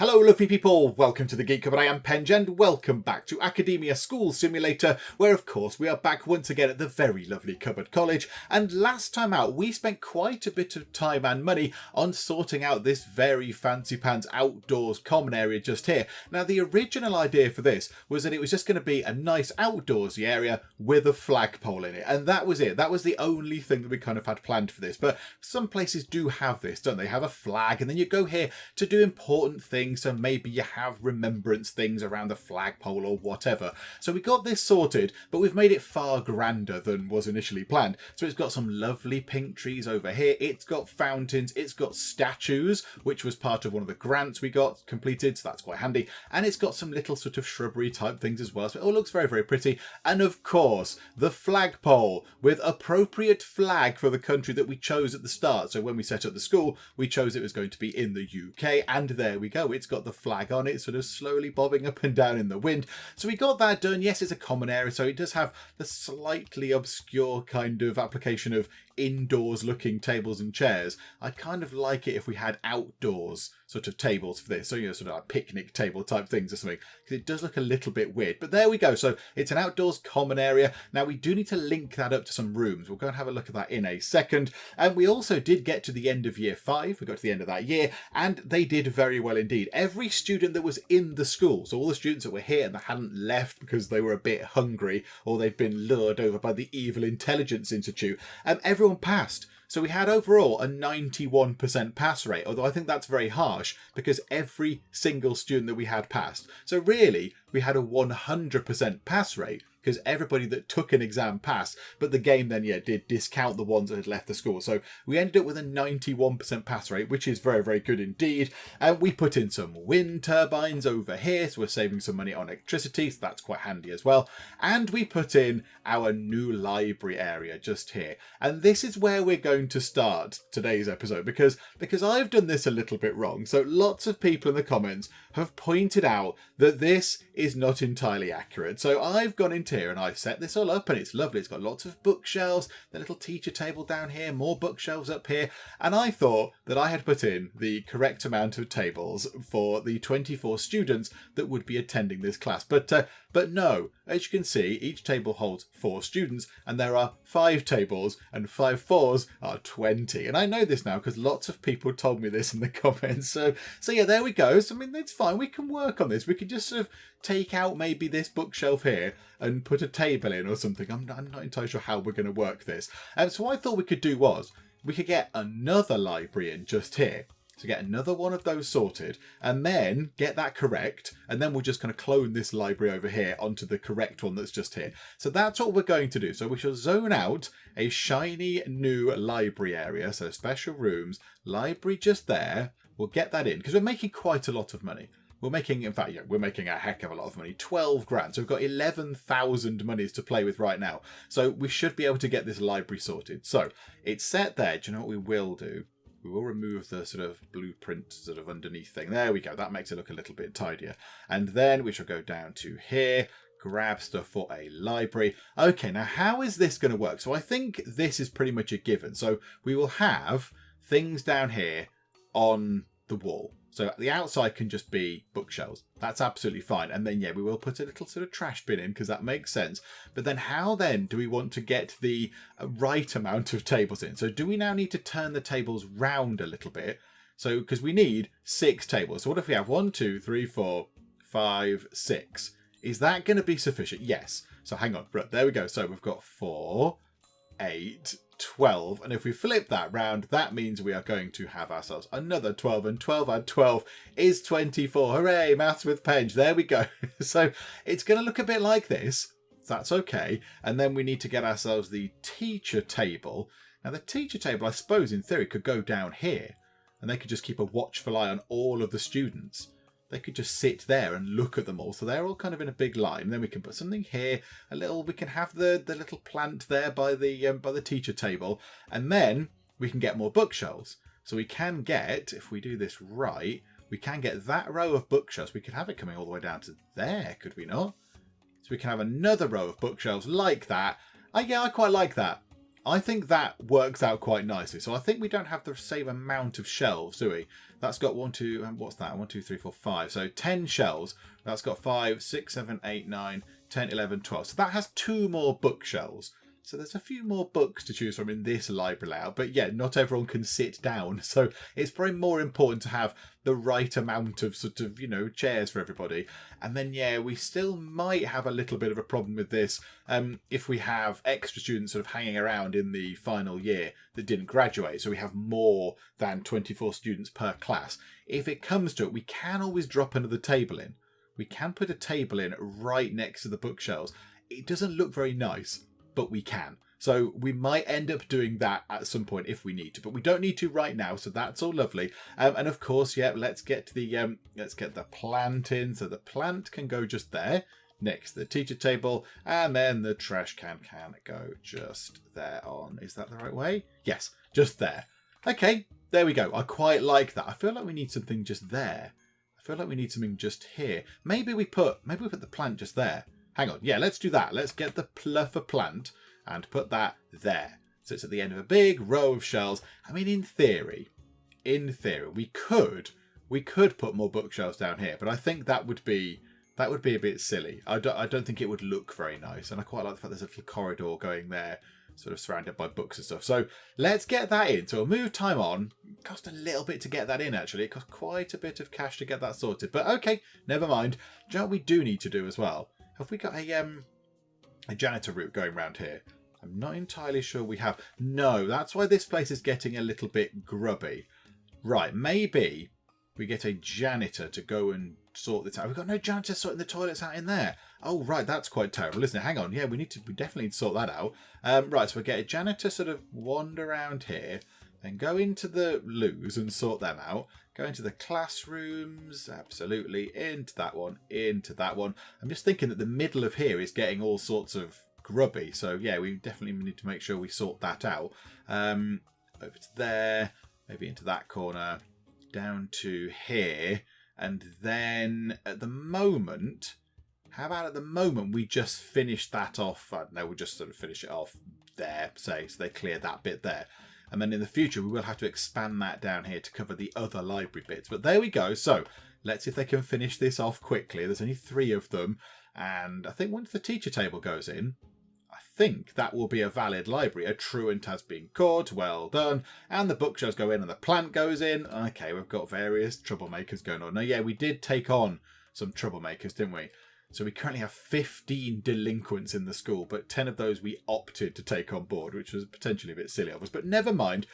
Hello lovely people, welcome to the Geek, but I am Penj and welcome back to Academia School Simulator, where of course we are back once again at the very lovely Cupboard College. And last time out we spent quite a bit of time and money on sorting out this very fancy pants outdoors common area just here. Now the original idea for this was that it was just going to be a nice outdoorsy area with a flagpole in it, and that was it. That was the only thing that we kind of had planned for this. But some places do have this, don't they? Have a flag, and then you go here to do important things. So maybe you have remembrance things around the flagpole or whatever. So we got this sorted, but we've made it far grander than was initially planned. So it's got some lovely pink trees over here. It's got fountains. It's got statues, which was part of one of the grants we got completed. So that's quite handy. And it's got some little sort of shrubbery type things as well. So it all looks very, very pretty. And of course, the flagpole with appropriate flag for the country that we chose at the start. So when we set up the school, we chose it was going to be in the UK. And there we go. It's got the flag on it, sort of slowly bobbing up and down in the wind. So we got that done. Yes, it's a common area, so it does have the slightly obscure kind of application of indoors looking tables and chairs. I'd kind of like it if we had outdoors sort of tables for this, so sort of like picnic table type things or something, because it does look a little bit weird. But there we go. So it's an outdoors common area. Now we do need to link that up to some rooms. We'll go and have a look at that in a second. And we also did get to the end of year 5. We got to the end of that year, and they did very well indeed. Every student that was in the school, so all the students that were here and that hadn't left because they were a bit hungry or they'd been lured over by the Evil Intelligence Institute, everyone passed. So we had overall a 91% pass rate, although I think that's very harsh because every single student that we had passed. So really, we had a 100% pass rate because everybody that took an exam passed, but the game then, did discount the ones that had left the school. So we ended up with a 91% pass rate, which is very, very good indeed. And we put in some wind turbines over here, so we're saving some money on electricity, so that's quite handy as well. And we put in our new library area just here. And this is where we're going to start today's episode, because I've done this a little bit wrong. So lots of people in the comments have pointed out that this is not entirely accurate. So I've gone into here and I've set this all up and it's lovely. It's got lots of bookshelves, the little teacher table down here, more bookshelves up here. And I thought that I had put in the correct amount of tables for the 24 students that would be attending this class. But no, as you can see, each table holds 4 students and there are 5 tables and 5 4s are 20. And I know this now because lots of people told me this in the comments. So yeah, there we go. So I mean, it's fine. We can work on this. We could just sort of take out maybe this bookshelf here and put a table in or something. I'm not entirely sure how we're going to work this. So what I thought we could do was we could get another library in just here. So get another one of those sorted and then get that correct. And then we'll just kind of clone this library over here onto the correct one that's just here. So that's what we're going to do. So we shall zone out a shiny new library area. So special rooms, library just there. We'll get that in because we're making quite a lot of money. We're making, in fact, we're making a heck of a lot of money. 12 grand. So we've got 11,000 monies to play with right now. So we should be able to get this library sorted. So it's set there. Do you know what we will do? We will remove the sort of blueprint sort of underneath thing. There we go. That makes it look a little bit tidier. And then we shall go down to here, grab stuff for a library. Okay, now how is this going to work? So I think this is pretty much a given. So we will have things down here on the wall. So the outside can just be bookshelves. That's absolutely fine. And then, we will put a little sort of trash bin in because that makes sense. But then how then do we want to get the right amount of tables in? So do we now need to turn the tables round a little bit? So because we need 6 tables. So what if we have 1, 2, 3, 4, 5, 6? Is that going to be sufficient? Yes. So hang on. Right, there we go. So we've got 4, 8, 12, and if we flip that round, that means we are going to have ourselves another 12, and 12 and 12 is 24. Hooray, maths with Penj. There we go. So it's going to look a bit like this. That's okay. And then we need to get ourselves the teacher table. Now the teacher table, I suppose in theory, could go down here and they could just keep a watchful eye on all of the students. They could just sit there and look at them all. So they're all kind of in a big line. And then we can put something here, we can have the little plant there by the teacher table. And then we can get more bookshelves. So we can get, if we do this right, we can get that row of bookshelves. We could have it coming all the way down to there, could we not? So we can have another row of bookshelves like that. Yeah, I quite like that. I think that works out quite nicely. So I think we don't have the same amount of shelves, do we? That's got what's that? 1, 2, 3, 4, 5. So 10 shelves. That's got 5, 6, 7, 8, 9, 10, 11, 12. So that has 2 more bookshelves. So there's a few more books to choose from in this library layout. But yeah, not everyone can sit down. So it's probably more important to have the right amount of sort of, chairs for everybody. And then, yeah, we still might have a little bit of a problem with this if we have extra students sort of hanging around in the final year that didn't graduate. So we have more than 24 students per class. If it comes to it, we can always drop another table in. We can put a table in right next to the bookshelves. It doesn't look very nice, but we can. So we might end up doing that at some point if we need to, but we don't need to right now. So that's all lovely. And of course, yeah, let's get the plant in. So the plant can go just there next to the teacher table, and then the trash can go just there on. Is that the right way? Yes, just there. Okay, there we go. I quite like that. I feel like we need something just there. I feel like we need something just here. Maybe we put the plant just there. Hang on. Yeah, let's do that. Let's get the fluffer plant and put that there. So it's at the end of a big row of shelves. I mean, in theory, we could put more bookshelves down here, but I think that would be a bit silly. I don't think it would look very nice. And I quite like the fact there's a little corridor going there, sort of surrounded by books and stuff. So let's get that in. So we'll move time on. It cost a little bit to get that in, actually. It cost quite a bit of cash to get that sorted. But okay, never mind. Do you know what we do need to do as well? Have we got a janitor route going around here? I'm not entirely sure we have. No, that's why this place is getting a little bit grubby. Right, maybe we get a janitor to go and sort this out. We've got no janitor sorting the toilets out in there. Oh, right, that's quite terrible, isn't it? Hang on, yeah, we definitely need to sort that out. Right, so we get a janitor sort of wander around here, then go into the loos and sort them out. Go into the classrooms, absolutely, into that one. I'm just thinking that the middle of here is getting all sorts of grubby. So, yeah, we definitely need to make sure we sort that out. Over to there, maybe into that corner, down to here. And then at the moment, how about at the moment we just finish that off? I don't know, we'll just sort of finish it off there, say, so they clear that bit there. And then in the future, we will have to expand that down here to cover the other library bits. But there we go. So let's see if they can finish this off quickly. There's only 3 of them. And I think once the teacher table goes in, I think that will be a valid library. A truant has been caught. Well done. And the bookshelves go in and the plant goes in. Okay, we've got various troublemakers going on. Now, yeah, we did take on some troublemakers, didn't we? So we currently have 15 delinquents in the school, but 10 of those we opted to take on board, which was potentially a bit silly of us. But never mind.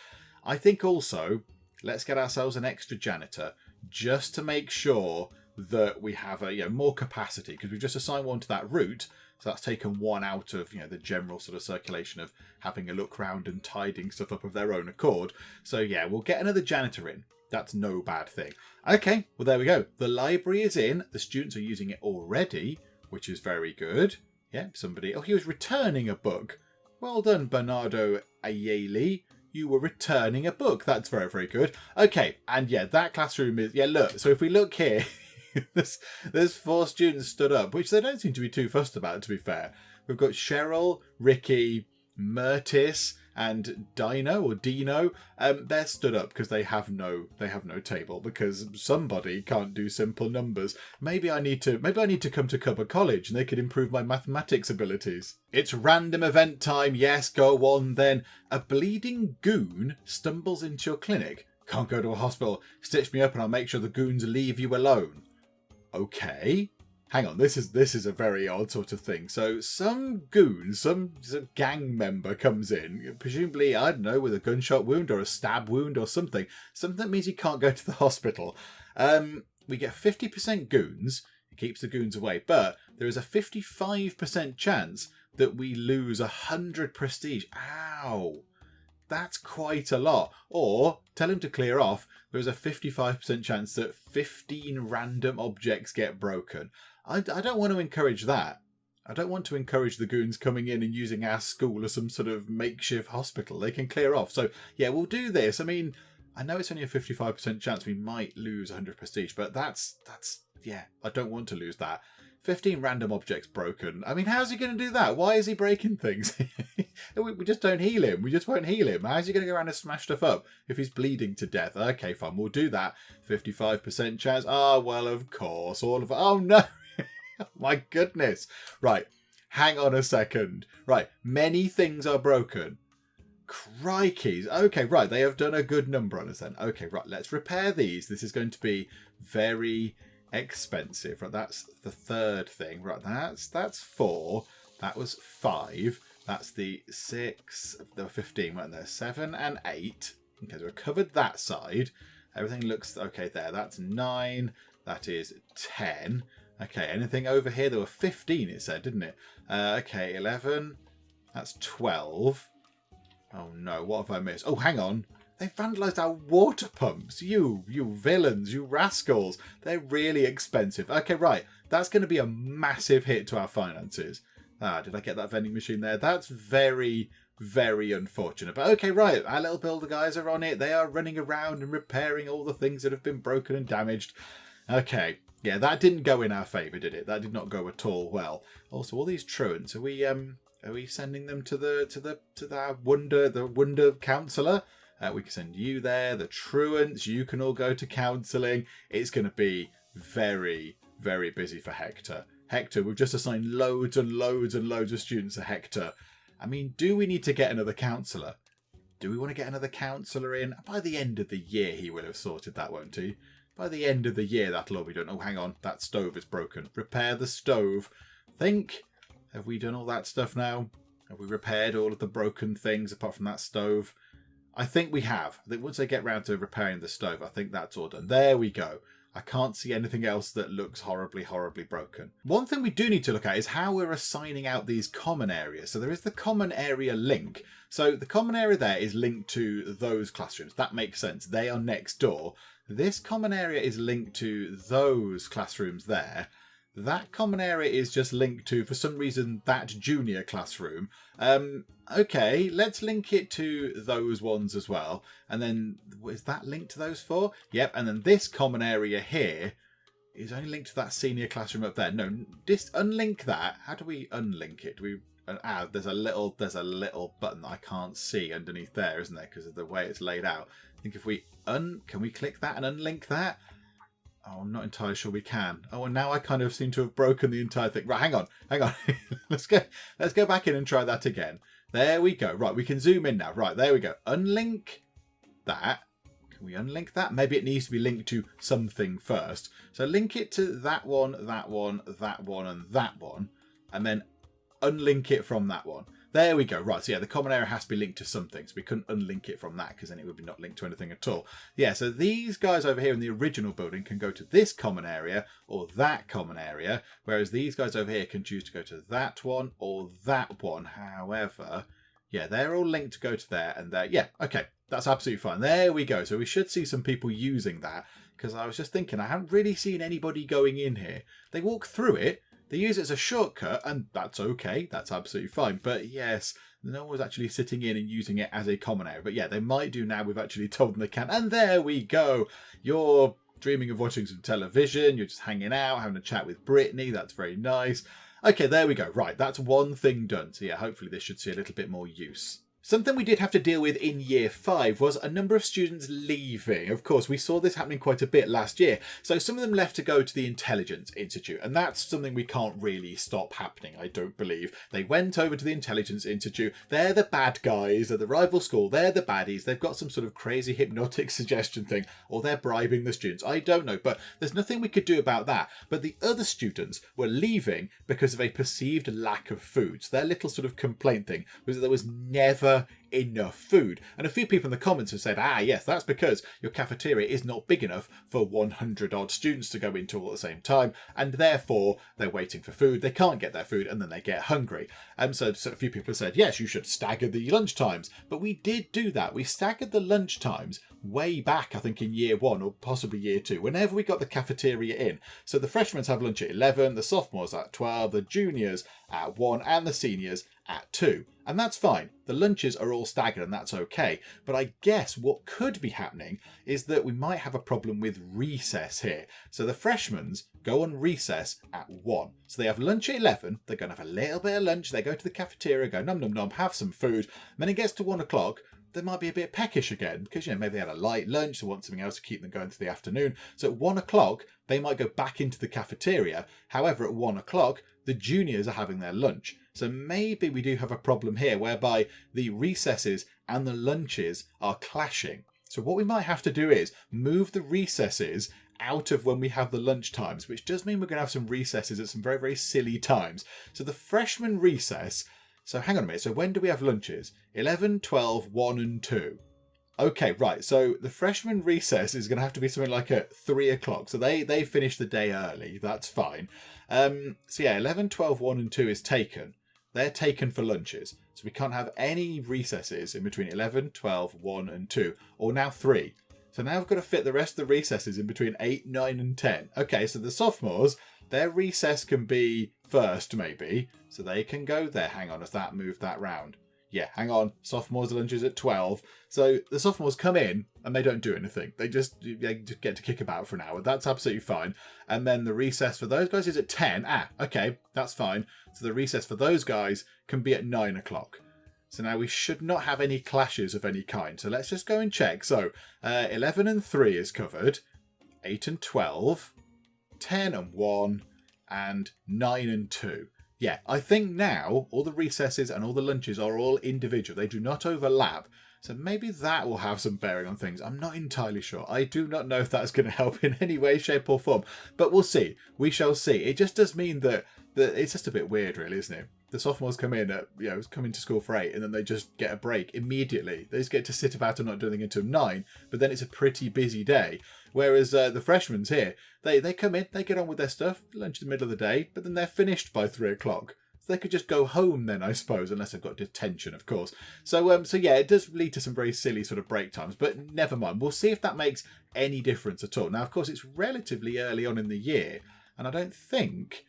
I think also, let's get ourselves an extra janitor just to make sure that we have more capacity, because we've just assigned one to that route. So that's taken one out of the general sort of circulation of having a look round and tidying stuff up of their own accord. So yeah, we'll get another janitor in. That's no bad thing. Okay, well, there we go. The library is in. The students are using it already, which is very good. Yeah, somebody... Oh, he was returning a book. Well done, Bernardo Ayeli. You were returning a book. That's very, very good. Okay, and yeah, that classroom is... Yeah, look. So if we look here, there's 4 students stood up, which they don't seem to be too fussed about, to be fair. We've got Cheryl, Ricky, Murtis, and Dino. They're stood up because they have no table, because somebody can't do simple numbers. Maybe I need to come to Cupboard College and they could improve my mathematics abilities. It's random event time. Yes, go on then. A bleeding goon stumbles into your clinic. Can't go to a hospital. Stitch me up and I'll make sure the goons leave you alone. Okay. Hang on, this is a very odd sort of thing. So some goon, some gang member comes in, presumably, I don't know, with a gunshot wound or a stab wound or something. Something that means he can't go to the hospital. We get 50% goons. It keeps the goons away. But there is a 55% chance that we lose 100 prestige. Ow. That's quite a lot. Or, tell him to clear off, there's a 55% chance that 15 random objects get broken. I don't want to encourage that. I don't want to encourage the goons coming in and using our school as some sort of makeshift hospital. They can clear off. So, yeah, we'll do this. I mean, I know it's only a 55% chance we might lose 100 prestige, but that's yeah, I don't want to lose that. 15 random objects broken. I mean, how's he going to do that? Why is he breaking things? We just don't heal him. We just won't heal him. How's he going to go around and smash stuff up if he's bleeding to death? Okay, fine. We'll do that. 55% chance. Oh, well, of course. All of it. Oh, no. My goodness. Right. Hang on a second. Right. Many things are broken. Crikeys. Okay, right. They have done a good number on us then. Okay, right. Let's repair these. This is going to be very expensive. Right, that's the third thing. Right, that's 4. That was 5. That's the 6. There were 15, weren't there? 7 and 8. Okay, so we've covered that side. Everything looks okay there. That's 9. That is 10. Okay, anything over here? There were 15, it said, didn't it? Okay, 11. That's 12. Oh no, what have I missed? Oh, hang on. They vandalised our water pumps. You villains, you rascals. They're really expensive. Okay, right. That's going to be a massive hit to our finances. Ah, did I get that vending machine there? That's very, very unfortunate. But okay, right. Our little builder guys are on it. They are running around and repairing all the things that have been broken and damaged. Okay. Yeah, that didn't go in our favour, did it? That did not go at all well. Also, all these truants, are we sending them to the wonder counsellor? We can send you there. The truants, you can all go to counselling. It's going to be very, very busy for Hector. Hector, we've just assigned loads and loads and loads of students to Hector. I mean, do we need to get another counsellor? Do we want to get another counsellor in? By the end of the year, he will have sorted that, won't he? By the end of the year, that'll all be done. Oh, hang on. That stove is broken. Repair the stove. Have we done all that stuff now? Have we repaired all of the broken things apart from that stove? I think we have. I think once I get round to repairing the stove, I think that's all done. There we go. I can't see anything else that looks horribly, horribly broken. One thing we do need to look at is how we're assigning out these common areas. So there is the common area link. So the common area there is linked to those classrooms. That makes sense. They are next door. This common area is linked to those classrooms there. That common area is just linked to, for some reason, that junior classroom. Okay, let's link it to those ones as well. And then, is that linked to those 4? Yep, and then this common area here is only linked to that senior classroom up there. No, unlink that. How do we unlink it? Do we... there's a little button that I can't see underneath there, isn't there? Because of the way it's laid out. I think if we can we click that and unlink that? Oh, I'm not entirely sure we can. Oh, and now I kind of seem to have broken the entire thing. Right, hang on. Let's go back in and try that again. There we go. Right, we can zoom in now. Right, there we go. Unlink that. Can we unlink that? Maybe it needs to be linked to something first. So link it to that one, that one, that one, and that one. And then unlink it from that one. There we go. Right, so yeah, the common area has to be linked to something. So we couldn't unlink it from that because then it would be not linked to anything at all. Yeah, so these guys over here in the original building can go to this common area or that common area, whereas these guys over here can choose to go to that one or that one. However, yeah, they're all linked to go to there and there. Yeah, okay, that's absolutely fine. There we go. So we should see some people using that because I was just thinking, I haven't really seen anybody going in here. They walk through it. They use it as a shortcut, and that's okay. That's absolutely fine. But yes, no one was actually sitting in and using it as a common area. But yeah, they might do now. We've actually told them they can. And there we go. You're dreaming of watching some television. You're just hanging out, having a chat with Brittany. That's very nice. Okay, there we go. Right, that's one thing done. So yeah, hopefully this should see a little bit more use. Something we did have to deal with in year 5 was a number of students leaving. Of course, we saw this happening quite a bit last year. So some of them left to go to the Intelligence Institute, and that's something we can't really stop happening, I don't believe. They went over to the Intelligence Institute. They're the bad guys at the rival school. They're the baddies. They've got some sort of crazy hypnotic suggestion thing, or they're bribing the students. I don't know, but there's nothing we could do about that. But the other students were leaving because of a perceived lack of food. So their little sort of complaint thing was that there was never enough food. And a few people in the comments have said, yes, that's because your cafeteria is not big enough for 100 odd students to go into all at the same time, and therefore they're waiting for food, they can't get their food, and then they get hungry. So a few people have said, yes, you should stagger the lunch times. But we did do that. We staggered the lunch times way back, I think in year 1 or possibly year 2, whenever we got the cafeteria in. So the freshmen have lunch at 11, the sophomores at 12, the juniors at 1, and the seniors at 2. And that's fine. The lunches are all staggered and that's okay. But I guess what could be happening is that we might have a problem with recess here. So the freshmen's go on recess at 1. So they have lunch at 11. They're going to have a little bit of lunch. They go to the cafeteria, go nom nom nom, have some food. And then it gets to 1 o'clock. They might be a bit peckish again because, maybe they had a light lunch. They want something else to keep them going through the afternoon. So at 1 o'clock, they might go back into the cafeteria. However, at 1 o'clock, the juniors are having their lunch. So maybe we do have a problem here whereby the recesses and the lunches are clashing. So what we might have to do is move the recesses out of when we have the lunch times, which does mean we're going to have some recesses at some very, very silly times. So the freshman recess, so hang on a minute. So when do we have lunches? 11, 12, 1 and 2. Okay, right. So the freshman recess is going to have to be something like at 3 o'clock. So they finish the day early. That's fine. So yeah, 11, 12, 1 and 2 is taken. They're taken for lunches. So we can't have any recesses in between 11, 12, 1 and 2. Or now 3. So now we've got to fit the rest of the recesses in between 8, 9 and 10. Okay, so the sophomores, their recess can be first maybe. So they can go there. Hang on, as that moved that round. Yeah, hang on. Sophomores' lunch is at 12. So the sophomores come in and they don't do anything. They just get to kick about for an hour. That's absolutely fine. And then the recess for those guys is at 10. Okay, that's fine. So the recess for those guys can be at 9 o'clock. So now we should not have any clashes of any kind. So let's just go and check. So 11 and 3 is covered. 8 and 12. 10 and 1. And 9 and 2. Yeah, I think now all the recesses and all the lunches are all individual. They do not overlap. So maybe that will have some bearing on things. I'm not entirely sure. I do not know if that's going to help in any way, shape or form. But we'll see. We shall see. It just does mean that it's just a bit weird, really, isn't it? The sophomores come in at, come into school for 8 and then they just get a break immediately. They just get to sit about and not do anything until 9. But then it's a pretty busy day. Whereas the freshmen's here, they come in, they get on with their stuff, lunch in the middle of the day, but then they're finished by 3 o'clock. So they could just go home then, I suppose, unless they've got detention, of course. So yeah, it does lead to some very silly sort of break times, but never mind. We'll see if that makes any difference at all. Now, of course, it's relatively early on in the year, and I don't think...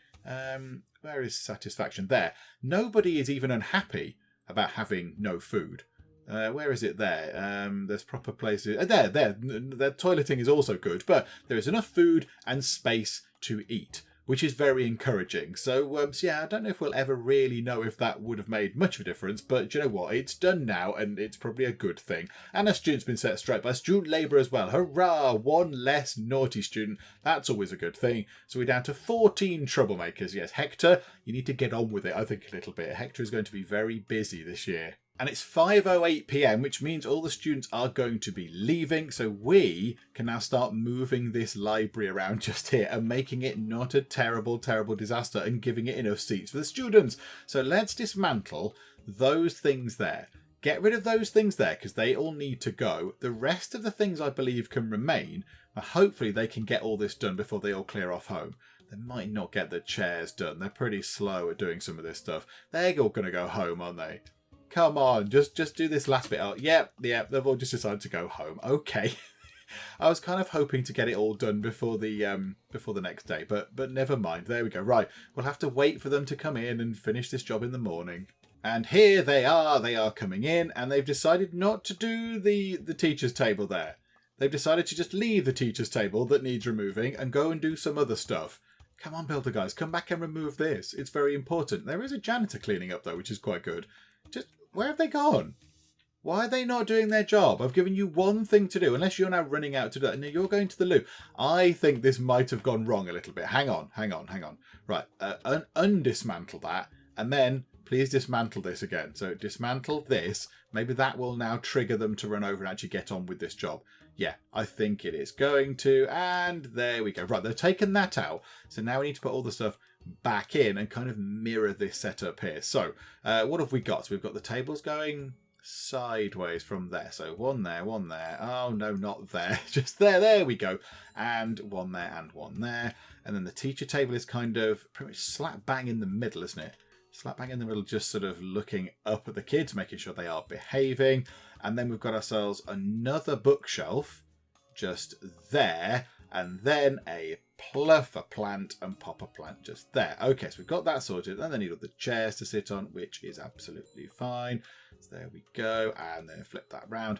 where is satisfaction? There. Nobody is even unhappy about having no food. Where is it there? There's proper places. There. The toileting is also good, but there is enough food and space to eat, which is very encouraging. So yeah, I don't know if we'll ever really know if that would have made much of a difference, but you know what? It's done now, and it's probably a good thing. And a student's been set straight by student labour as well. Hurrah! One less naughty student. That's always a good thing. So we're down to 14 troublemakers. Yes, Hector, you need to get on with it, I think, a little bit. Hector is going to be very busy this year. And it's 5:08 p.m, which means all the students are going to be leaving. So we can now start moving this library around just here and making it not a terrible, terrible disaster and giving it enough seats for the students. So let's dismantle those things there. Get rid of those things there because they all need to go. The rest of the things I believe can remain. And hopefully they can get all this done before they all clear off home. They might not get the chairs done. They're pretty slow at doing some of this stuff. They're all going to go home, aren't they? Come on, just do this last bit out. Yep, they've all just decided to go home. Okay. I was kind of hoping to get it all done before the next day, but never mind. There we go. Right, we'll have to wait for them to come in and finish this job in the morning. And here they are coming in, and they've decided not to do the teacher's table there. They've decided to just leave the teacher's table that needs removing and go and do some other stuff. Come on, builder guys, come back and remove this. It's very important. There is a janitor cleaning up though, which is quite good. Just where have they gone? Why are they not doing their job? I've given you one thing to do, unless you're now running out to do that. Now you're going to the loo. I think this might have gone wrong a little bit. Hang on. Right, undismantle that, and then please dismantle this again. So dismantle this. Maybe that will now trigger them to run over and actually get on with this job. Yeah, I think it is going to, and there we go. Right, they've taken that out. So now we need to put all the stuff back in and kind of mirror this setup here. So what have we got? So we've got the tables going sideways from there. So one there. Oh no, not there. Just there. There we go. And one there and one there. And then the teacher table is kind of pretty much slap bang in the middle, isn't it? Slap bang in the middle, just sort of looking up at the kids, making sure they are behaving. And then we've got ourselves another bookshelf just there. And then a pluff a plant and pop a plant just there. Okay, so we've got that sorted. And they need all the chairs to sit on, which is absolutely fine. So there we go. And then flip that round.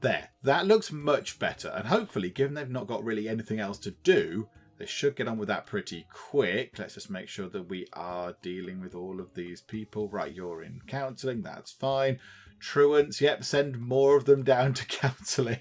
There. That looks much better. And hopefully, given they've not got really anything else to do, they should get on with that pretty quick. Let's just make sure that we are dealing with all of these people. Right, you're in counselling. That's fine. Truants, yep, send more of them down to counselling.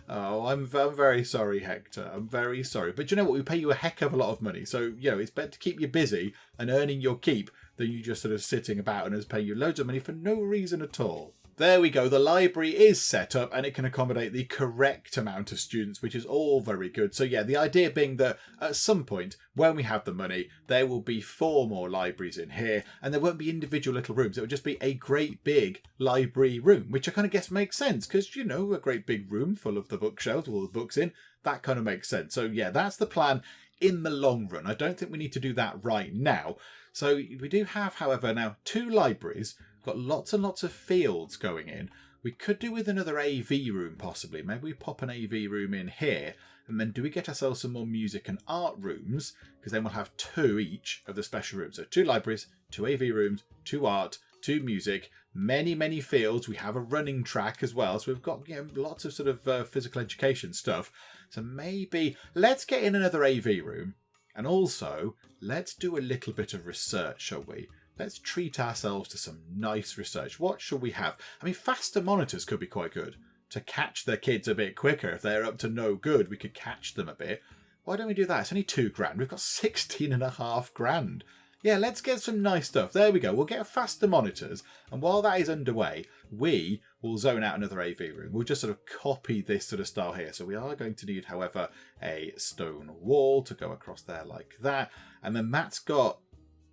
Oh, I'm very sorry, Hector. I'm very sorry. But you know what? We pay you a heck of a lot of money. So, it's better to keep you busy and earning your keep than you just sort of sitting about and us paying you loads of money for no reason at all. There we go. The library is set up and it can accommodate the correct amount of students, which is all very good. So yeah, the idea being that at some point when we have the money, there will be 4 more libraries in here and there won't be individual little rooms. It will just be a great big library room, which I kind of guess makes sense because, a great big room full of the bookshelves with all the books in, that kind of makes sense. So yeah, that's the plan in the long run. I don't think we need to do that right now. So we do have, however, now 2 libraries. Got lots and lots of fields going in. We could do with another AV room possibly. Maybe we pop an AV room in here. And then do we get ourselves some more music and art rooms? Because then we'll have 2 each of the special rooms. So 2 libraries, 2 AV rooms, 2 art, 2 music, many, many fields. We have a running track as well. So we've got lots of sort of physical education stuff. So maybe let's get in another AV room. And also, let's do a little bit of research, shall we? Let's treat ourselves to some nice research. What shall we have? I mean, faster monitors could be quite good. To catch the kids a bit quicker. If they're up to no good, we could catch them a bit. Why don't we do that? It's only £2,000. We've got 16.5 grand. Yeah, let's get some nice stuff. There we go. We'll get faster monitors. And while that is underway, we will zone out another AV room. We'll just sort of copy this sort of style here. So we are going to need, however, a stone wall to go across there like that. And then Matt's got,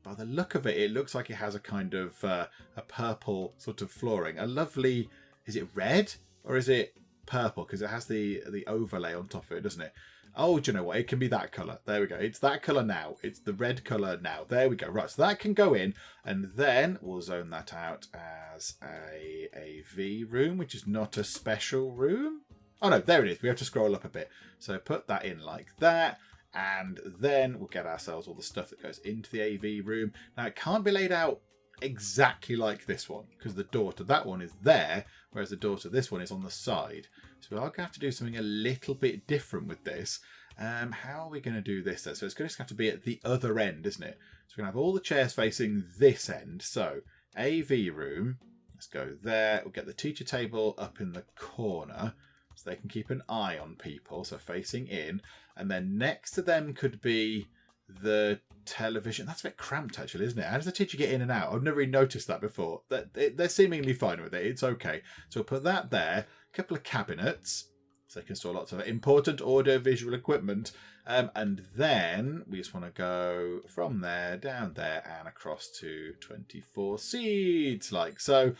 by the look of it, it looks like it has a kind of a purple sort of flooring. A lovely, is it red or is it purple? Because it has the overlay on top of it, doesn't it? Oh, do you know what? It can be that colour. There we go. It's that colour now. It's the red colour now. There we go. Right, so that can go in. And then we'll zone that out as a AV room, which is not a special room. Oh, no, there it is. We have to scroll up a bit. So put that in like that. And then we'll get ourselves all the stuff that goes into the AV room. Now, it can't be laid out exactly like this one because the door to that one is there, whereas the door to this one is on the side. So we are going to have to do something a little bit different with this. How are we going to do this then? So it's going to have to be at the other end, isn't it? So we're going to have all the chairs facing this end. So AV room, let's go there. We'll get the teacher table up in the corner so they can keep an eye on people. So facing in. And then next to them could be the television. That's a bit cramped actually, isn't it? How does the teacher get in and out? I've never really noticed that before. They're seemingly fine with it. It's okay. So we'll put that there. A couple of cabinets. So they can store lots of important audio-visual equipment. And then we just want to go from there, down there, and across to 24 seats, like so.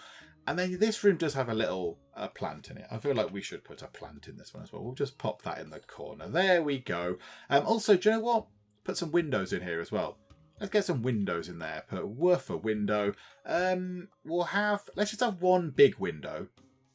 And then this room does have a little plant in it. I feel like we should put a plant in this one as well. We'll just pop that in the corner. There we go. Also, do you know what? Put some windows in here as well. Let's get some windows in there. Put woof a window. Let's just have one big window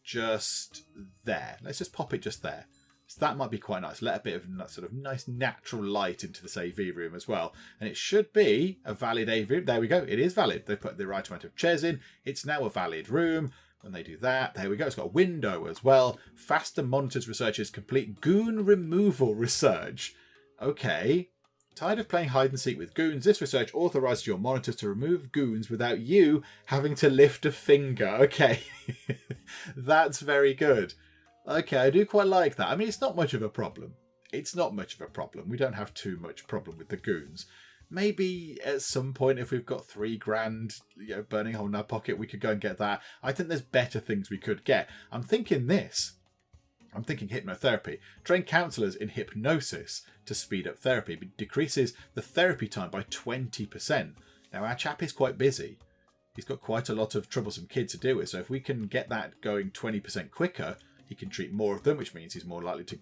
just there. Let's just pop it just there. So that might be quite nice. Let a bit of sort of nice natural light into this AV room as well. And it should be a valid AV room. There we go. It is valid. They've put the right amount of chairs in. It's now a valid room. When they do that, there we go. It's got a window as well. Faster monitors research is complete. Goon removal research. Okay. Tired of playing hide and seek with goons? This research authorizes your monitors to remove goons without you having to lift a finger. Okay. That's very good. Okay, I do quite like that. I mean, it's not much of a problem. It's not much of a problem. We don't have too much problem with the goons. Maybe at some point, if we've got £3,000, burning a hole in our pocket, we could go and get that. I think there's better things we could get. I'm thinking hypnotherapy. Train counsellors in hypnosis to speed up therapy. It decreases the therapy time by 20%. Now, our chap is quite busy. He's got quite a lot of troublesome kids to deal with. So if we can get that going 20% quicker, he can treat more of them, which means he's more likely to,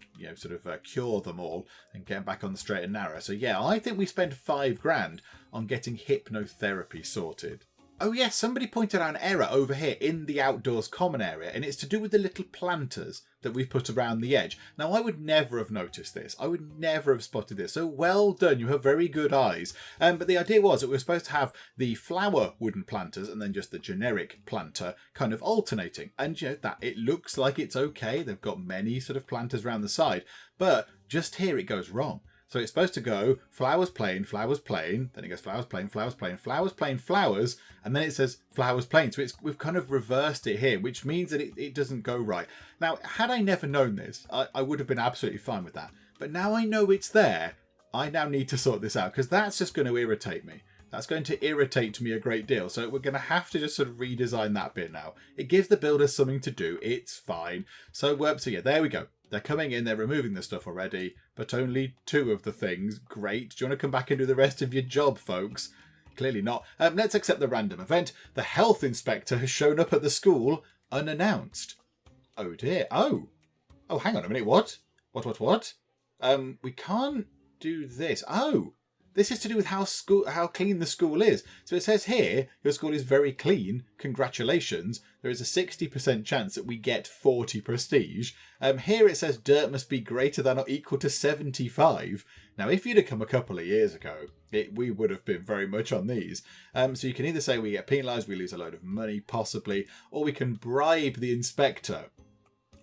cure them all and get them back on the straight and narrow. So yeah, I think we spend £5,000 on getting hypnotherapy sorted. Oh yes, somebody pointed out an error over here in the outdoors common area, and it's to do with the little planters that we've put around the edge. Now, I would never have noticed this. I would never have spotted this. So well done. You have very good eyes. But the idea was that we were supposed to have the flower wooden planters and then just the generic planter kind of alternating. And you know that it looks like it's okay. They've got many sort of planters around the side, but just here it goes wrong. So it's supposed to go flowers plain, then it goes flowers plain, flowers plain, flowers plain, flowers, and then it says flowers plain. So we've kind of reversed it here, which means that it doesn't go right. Now, had I never known this, I would have been absolutely fine with that. But now I know it's there, I now need to sort this out, because that's just going to irritate me. That's going to irritate me a great deal. So we're going to have to just sort of redesign that bit now. It gives the builders something to do. It's fine. So yeah, there we go. They're coming in, they're removing the stuff already, but only 2 of the things. Great. Do you want to come back and do the rest of your job, folks? Clearly not. Let's accept the random event. The health inspector has shown up at the school unannounced. Oh dear. Oh, hang on a minute. What? We can't do this. Oh, this is to do with how clean the school is. So it says here, your school is very clean. Congratulations. There is a 60% chance that we get 40 prestige. Here it says dirt must be greater than or equal to 75. Now, if you'd have come a couple of years ago, we would have been very much on these. So you can either say we get penalised, we lose a load of money, possibly, or we can bribe the inspector.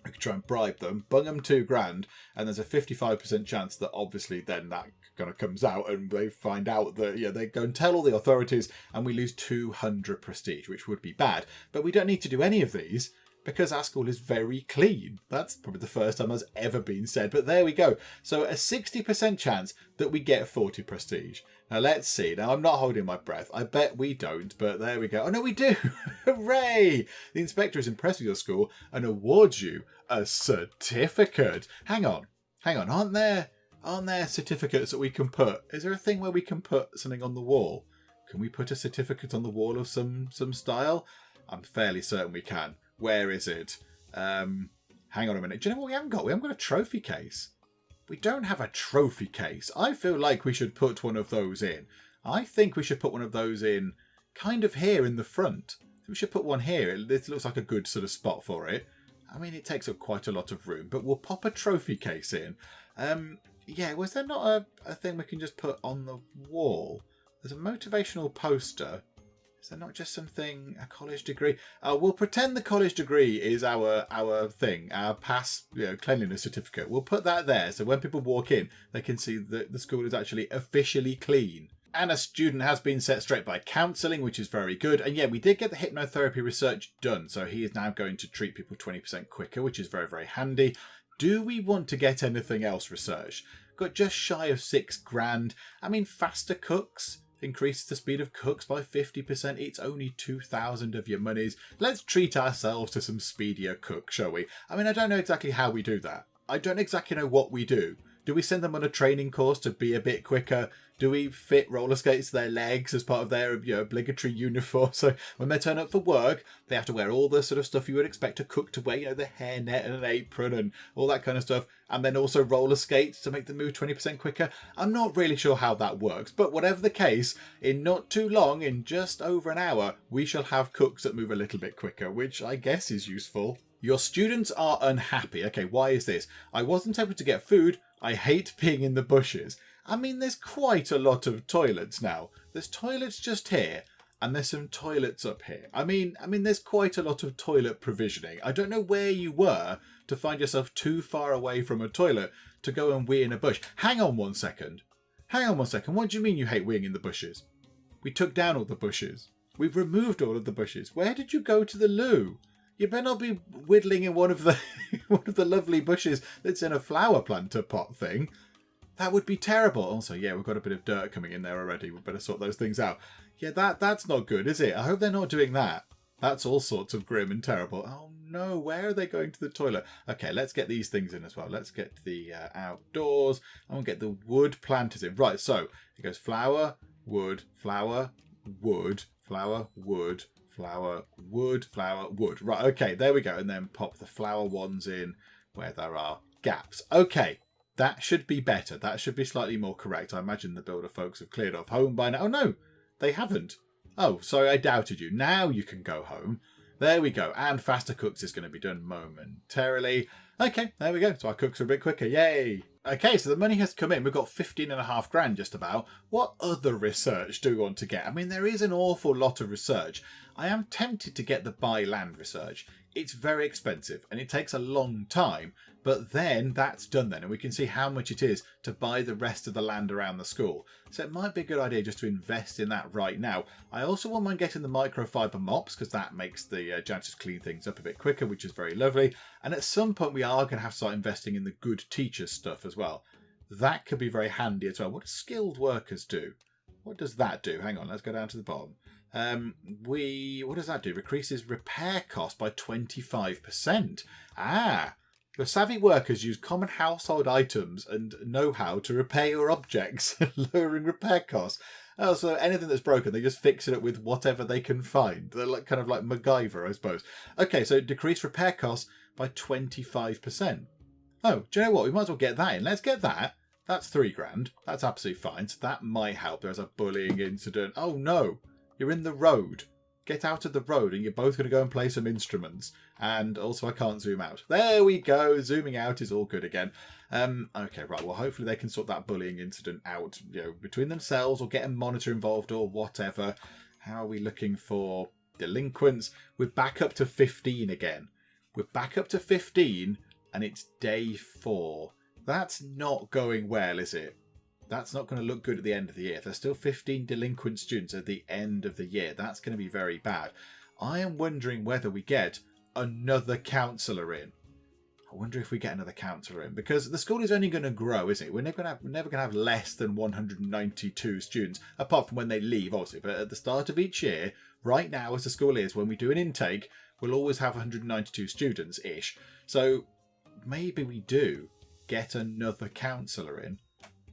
We could try and bribe them, bung them $2,000, and there's a 55% chance that obviously then that kind of comes out and they find out that they go and tell all the authorities and we lose 200 prestige, which would be bad. But we don't need to do any of these because our school is very clean. That's probably the first time that's ever been said, but there we go. So a 60% chance that we get 40 prestige. Now let's see. Now I'm not holding my breath. I bet we don't, but there we go. Oh no, we do. Hooray! The inspector is impressed with your school and awards you a certificate. Hang on. Aren't there certificates that we can put? Is there a thing where we can put something on the wall? Can we put a certificate on the wall of some style? I'm fairly certain we can. Where is it? Hang on a minute. Do you know what we haven't got? We haven't got a trophy case. We don't have a trophy case. I feel like we should put one of those in. I think we should put one of those in kind of here in the front. We should put one here. It looks like a good sort of spot for it. I mean, it takes up quite a lot of room, but we'll pop a trophy case in. Yeah, was there not a thing we can just put on the wall? There's a motivational poster. Is there not just something, a college degree? We'll pretend the college degree is our thing, our past cleanliness certificate. We'll put that there so when people walk in, they can see that the school is actually officially clean. And a student has been set straight by counselling, which is very good. And yeah, we did get the hypnotherapy research done. So he is now going to treat people 20% quicker, which is very, very handy. Do we want to get anything else researched? Got just shy of $6,000. I mean, faster cooks. Increase the speed of cooks by 50%. It's only 2,000 of your monies. Let's treat ourselves to some speedier cooks, shall we? I mean, I don't know exactly how we do that. I don't exactly know what we do. Do we send them on a training course to be a bit quicker? Do we fit roller skates to their legs as part of their obligatory uniform? So when they turn up for work, they have to wear all the sort of stuff you would expect a cook to wear, the hairnet and an apron and all that kind of stuff. And then also roller skates to make them move 20% quicker. I'm not really sure how that works. But whatever the case, in not too long, in just over an hour, we shall have cooks that move a little bit quicker, which I guess is useful. Your students are unhappy. Okay, why is this? I wasn't able to get food. I hate being in the bushes. I mean, there's quite a lot of toilets now. There's toilets just here, and there's some toilets up here. I mean, there's quite a lot of toilet provisioning. I don't know where you were to find yourself too far away from a toilet to go and wee in a bush. Hang on one second. What do you mean you hate weeing in the bushes? We took down all the bushes. We've removed all of the bushes. Where did you go to the loo? You better not be whittling in one of the lovely bushes that's in a flower planter pot thing. That would be terrible. Also, yeah, we've got a bit of dirt coming in there already. We better sort those things out. Yeah, that's not good, is it? I hope they're not doing that. That's all sorts of grim and terrible. Oh no, where are they going to the toilet? Okay, let's get these things in as well. Let's get the outdoors. I want to get the wood planters in. Right, so it goes flower, wood, flower, wood, flower, wood, flower, wood, flower, wood. Right, okay, there we go. And then pop the flower ones in where there are gaps. Okay, that should be better. That should be slightly more correct. I imagine the builder folks have cleared off home by now. Oh no, they haven't. Oh, sorry, I doubted you. Now you can go home. There we go. And faster cooks is going to be done momentarily. Okay, there we go. So our cooks are a bit quicker. Yay. Okay, so the money has come in. We've got 15.5 grand just about. What other research do we want to get? I mean, there is an awful lot of research. I am tempted to get the buy land research. It's very expensive and it takes a long time, but then that's done then and we can see how much it is to buy the rest of the land around the school. So it might be a good idea just to invest in that right now. I also won't mind getting the microfiber mops because that makes the janitors clean things up a bit quicker, which is very lovely. And at some point we are going to have to start investing in the good teachers stuff as well. That could be very handy as well. What do skilled workers do? What does that do? Hang on, let's go down to the bottom. What does that do? Increases repair cost by 25%. The savvy workers use common household items and know-how to repair your objects, lowering repair costs. Oh, so anything that's broken, they just fix it up with whatever they can find. They're like, kind of like MacGyver, I suppose. Okay, so decrease repair costs by 25%. Oh, do you know what? We might as well get that in. Let's get that. That's 3 grand. That's absolutely fine. So that might help. There's a bullying incident. Oh, no. You're in the road. Get out of the road and you're both going to go and play some instruments. And also I can't zoom out. There we go. Zooming out is all good again. Okay, right. Well, hopefully they can sort that bullying incident out, between themselves or get a monitor involved or whatever. How are we looking for delinquents? We're back up to 15 again. We're back up to 15 and it's day 4. That's not going well, is it? That's not going to look good at the end of the year. If there's still 15 delinquent students at the end of the year, that's going to be very bad. I am wondering whether we get another counsellor in. I wonder if we get another counsellor in, because the school is only going to grow, isn't it? We're never going to have less than 192 students, apart from when they leave, obviously. But at the start of each year, right now, as the school is, when we do an intake, we'll always have 192 students-ish. So maybe we do get another counsellor in,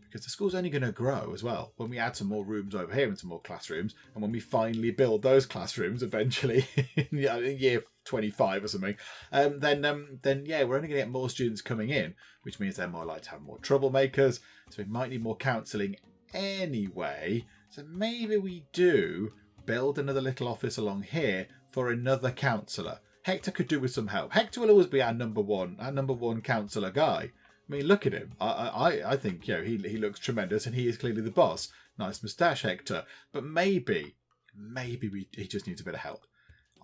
because the school's only going to grow as well when we add some more rooms over here and some more classrooms, and when we finally build those classrooms eventually in year 25 or something, then yeah, we're only going to get more students coming in, which means they're more likely to have more troublemakers, so we might need more counselling anyway. So maybe we do build another little office along here for another counsellor. Hector could do with some help. Hector will always be our number one counsellor guy. I mean, look at him. I think, he looks tremendous and he is clearly the boss. Nice moustache, Hector. But maybe he just needs a bit of help.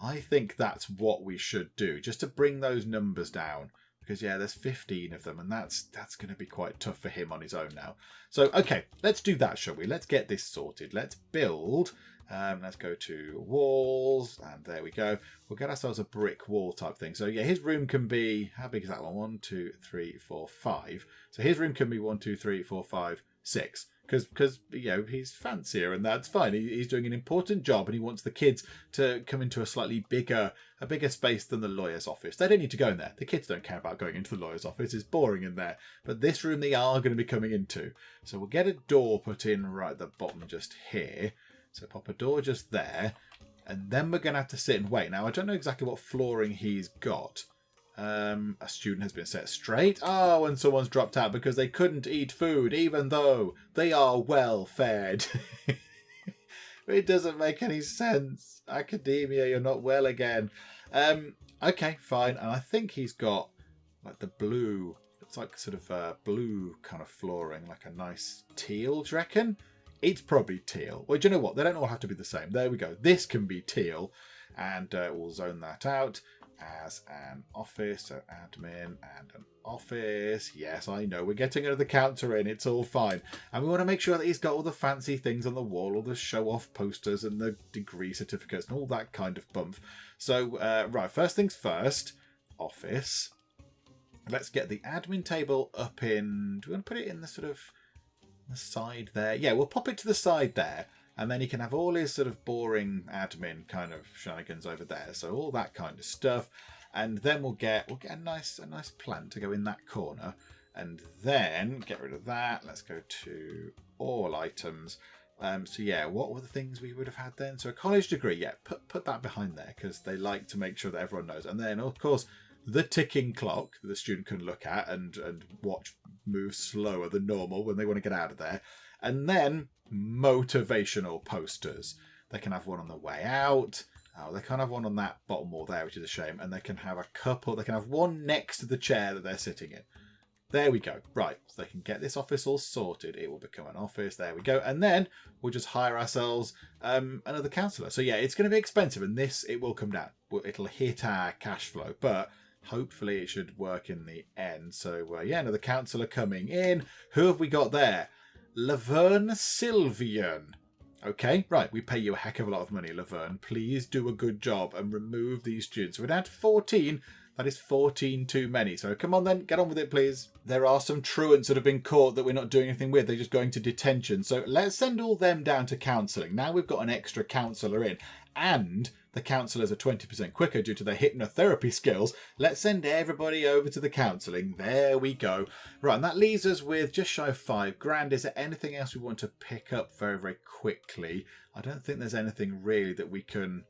I think that's what we should do, just to bring those numbers down. Because, yeah, there's 15 of them, and that's going to be quite tough for him on his own now. So, okay, let's do that, shall we? Let's get this sorted. Let's build. Let's go to walls, and there we go. We'll get ourselves a brick wall type thing. So, yeah, his room can be... How big is that one? 1, 2, 3, 4, 5. So his room can be 1, 2, 3, 4, 5, 6. Because he's fancier, and that's fine. He's doing an important job, and he wants the kids to come into a slightly bigger space than the lawyer's office. They don't need to go in there. The kids don't care about going into the lawyer's office. It's boring in there. But this room they are going to be coming into. So we'll get a door put in right at the bottom just here. So pop a door just there. And then we're going to have to sit and wait. Now, I don't know exactly what flooring he's got. A student has been set straight. Oh, and someone's dropped out because they couldn't eat food, even though they are well fed. It doesn't make any sense. Academia, you're not well again. Okay, fine. And I think he's got like the blue. It's like sort of blue kind of flooring, like a nice teal, do you reckon? It's probably teal. Well, do you know what? They don't all have to be the same. There we go. This can be teal. And we'll zone that out as an office, so admin and an office. Yes, I know, we're getting another counter in, it's all fine. And we want to make sure that he's got all the fancy things on the wall, all the show-off posters and the degree certificates and all that kind of bump. So, right, first things first, office. Let's get the admin table up in... Do we want to put it in the sort of the side there? Yeah, we'll pop it to the side there. And then he can have all his sort of boring admin kind of shenanigans over there. So all that kind of stuff. And then we'll get a nice plant to go in that corner. And then get rid of that. Let's go to all items. So yeah, what were the things we would have had then? So a college degree, yeah, put that behind there because they like to make sure that everyone knows. And then of course the ticking clock that the student can look at and watch move slower than normal when they want to get out of there. And then motivational posters. They can have one on the way out. Oh, they can't have one on that bottom wall there, which is a shame. And they can have a couple. They can have one next to the chair that they're sitting in. There we go. Right, so they can get this office all sorted. It will become an office. There we go. And then we'll just hire ourselves another counsellor. So yeah, it's going to be expensive, and it will come down. It'll hit our cash flow, but hopefully it should work in the end. So yeah, another counsellor coming in. Who have we got there? Laverne Sylvian. Okay, right, we pay you a heck of a lot of money, Laverne. Please do a good job and remove these students. We're down to 14. That is 14 too many. So come on then, get on with it, please. There are some truants that have been caught that we're not doing anything with. They're just going to detention. So let's send all them down to counselling. Now we've got an extra counsellor in. And the counsellors are 20% quicker due to their hypnotherapy skills. Let's send everybody over to the counselling. There we go. Right, and that leaves us with just shy of £5,000. Is there anything else we want to pick up very, very quickly? I don't think there's anything really that we can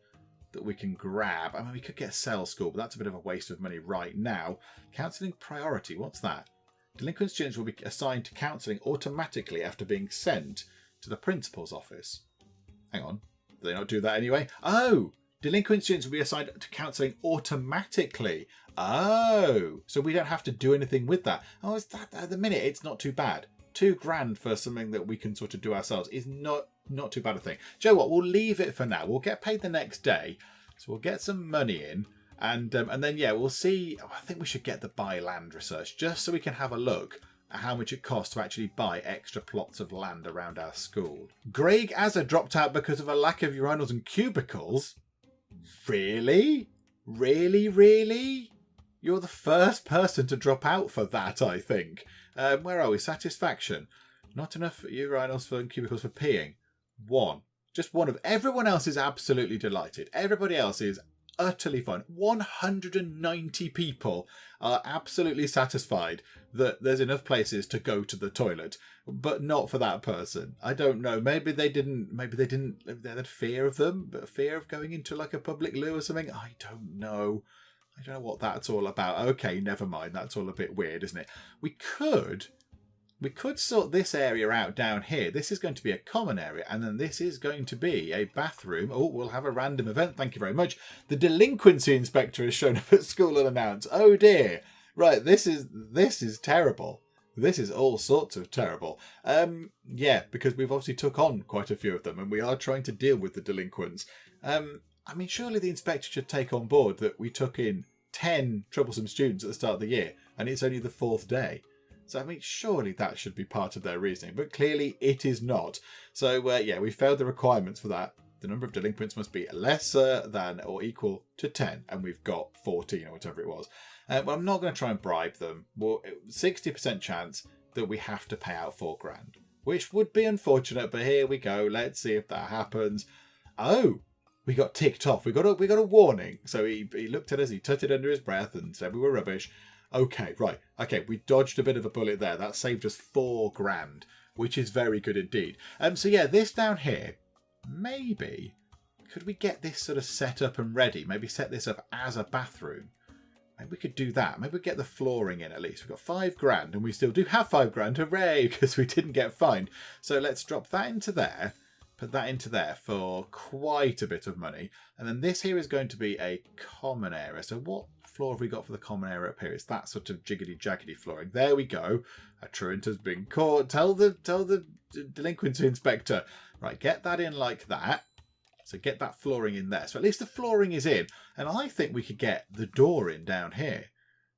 grab. I mean, we could get a sales school, but that's a bit of a waste of money right now. Counselling priority, what's that? Delinquent students will be assigned to counselling automatically after being sent to the principal's office. Hang on, do they not do that anyway? Oh, delinquent students will be assigned to counselling automatically. Oh, so we don't have to do anything with that. Oh, is that at the minute? It's not too bad. £2,000 for something that we can sort of do ourselves is not too bad a thing. Do you know what? We'll leave it for now. We'll get paid the next day. So we'll get some money in. And then, yeah, we'll see. I think we should get the buy land research just so we can have a look at how much it costs to actually buy extra plots of land around our school. Greg Azza dropped out because of a lack of urinals and cubicles. Really? Really, really? You're the first person to drop out for that, I think. Where are we? Satisfaction. Not enough urinals for cubicles for peeing. One. Just one of. Everyone else is absolutely delighted. Everybody else is utterly fine. 190 people are absolutely satisfied that there's enough places to go to the toilet, but not for that person. I don't know. Maybe they had fear of them, but fear of going into like a public loo or something. I don't know. I don't know what that's all about. Okay, never mind. That's all a bit weird, isn't it? We could sort this area out down here. This is going to be a common area, and then this is going to be a bathroom. Oh, we'll have a random event. Thank you very much. The delinquency inspector has shown up at school unannounced. Oh dear. Right, this is terrible. This is all sorts of terrible. Yeah, because we've obviously took on quite a few of them, and we are trying to deal with the delinquents. I mean, surely the inspector should take on board that we took in 10 troublesome students at the start of the year, and it's only the 4th day. So, I mean, surely that should be part of their reasoning, but clearly it is not. So, yeah, we failed the requirements for that. The number of delinquents must be lesser than or equal to 10, and we've got 14 or whatever it was. Well, I'm not going to try and bribe them. Well, 60% chance that we have to pay out £4,000, which would be unfortunate, but here we go. Let's see if that happens. Oh, we got ticked off. We got a warning. So he looked at us, he tutted under his breath and said we were rubbish. Okay, right. Okay, we dodged a bit of a bullet there. That saved us £4,000, which is very good indeed. So yeah, this down here, maybe, could we get this sort of set up and ready? Maybe set this up as a bathroom. Maybe we could do that. Maybe we get the flooring in at least. We've got £5,000 and we still do have £5,000. Hooray, because we didn't get fined. So let's drop that into there. Put that into there for quite a bit of money. And then this here is going to be a common area. So what floor have we got for the common area up here? It's that sort of jiggity-jaggedy flooring. There we go. A truant has been caught. Tell the delinquency inspector. Right, get that in like that. So get that flooring in there. So at least the flooring is in. And I think we could get the door in down here.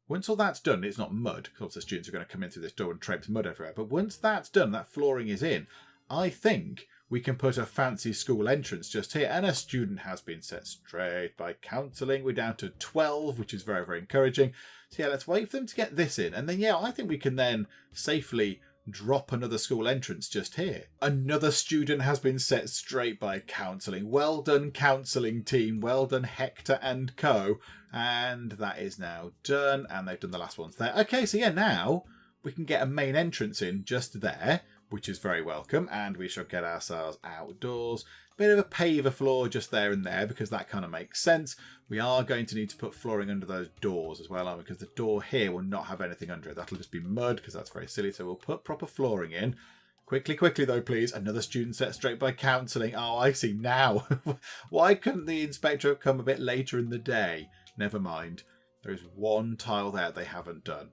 Once all that's done, it's not mud, because the students are going to come in through this door and traipse mud everywhere. But once that's done, that flooring is in, I think we can put a fancy school entrance just here. And a student has been set straight by counselling. We're down to 12, which is very, very encouraging. So yeah, let's wait for them to get this in. And then, yeah, I think we can then safely drop another school entrance just here. Another student has been set straight by counselling. Well done, counselling team. Well done, Hector and co. And that is now done. And they've done the last ones there. Okay, so yeah, now we can get a main entrance in just there, which is very welcome. And we shall get ourselves outdoors. Bit of a paver floor just there and there, because that kind of makes sense. We are going to need to put flooring under those doors as well, aren't we? Because the door here will not have anything under it. That'll just be mud, because that's very silly. So we'll put proper flooring in. Quickly, quickly though, please. Another student set straight by counselling. Oh, I see now. Why couldn't the inspector have come a bit later in the day? Never mind. There is one tile there they haven't done.